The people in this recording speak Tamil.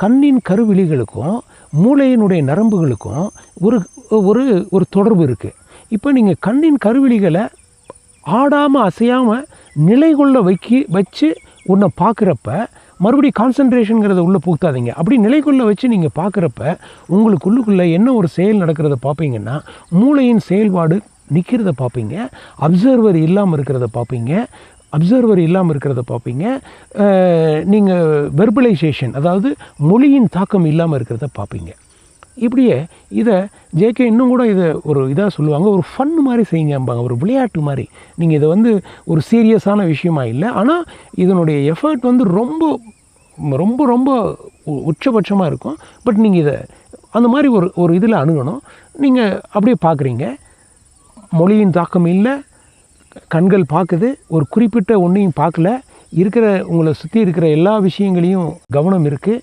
கண்ணின் கருவிழிகளுக்கும் மூளையினுடைய நரம்புகளுக்கும் ஒரு ஒரு ஒரு தொடர்பு இருக்குது. இப்போ நீங்கள் கண்ணின் கருவிழிகளை ஆடாமல் அசையாமல் நிலை கொள்ள வச்சு ஒன்றை பார்க்குறப்ப மறுபடியும் கான்சன்ட்ரேஷனுங்கிறத உள்ளே புகுத்தாதீங்க. அப்படி நிலைக்குள்ளே வச்சு நீங்கள் பார்க்குறப்ப உங்களுக்குள்ளுக்குள்ளே என்ன ஒரு செயல் நடக்கிறத பார்ப்பீங்கன்னா, மூளையின் செயல்பாடு நிற்கிறத பார்ப்பீங்க, அப்சர்வர் இல்லாமல் இருக்கிறத பார்ப்பீங்க, நீங்கள் வெர்பலைசேஷன், அதாவது மொழியின் தாக்கம் இல்லாமல் இருக்கிறத பார்ப்பீங்க. இப்படியே இதை ஜேகே இன்னும் கூட இதை ஒரு இதாக சொல்லுவாங்க, ஒரு ஃபன் மாதிரி செய்யுங்கம்பாங்க, ஒரு விளையாட்டு மாதிரி. நீங்கள் இதை வந்து ஒரு சீரியஸான விஷயமா இல்லை, ஆனால் இதனுடைய எஃபர்ட் வந்து ரொம்ப ரொம்ப ரொம்ப உச்சபட்சமாக இருக்கும். பட் நீங்கள் இதை அந்த மாதிரி ஒரு இதில் அணுகணும். நீங்கள் அப்படியே பார்க்குறீங்க, மொழியின் தாக்கம் இல்லை, கண்கள் பார்க்குது, ஒரு குறிப்பிட்ட ஒன்றையும் பார்க்கல, உங்களை சுற்றி இருக்கிற எல்லா விஷயங்களையும் கவனம் இருக்குது.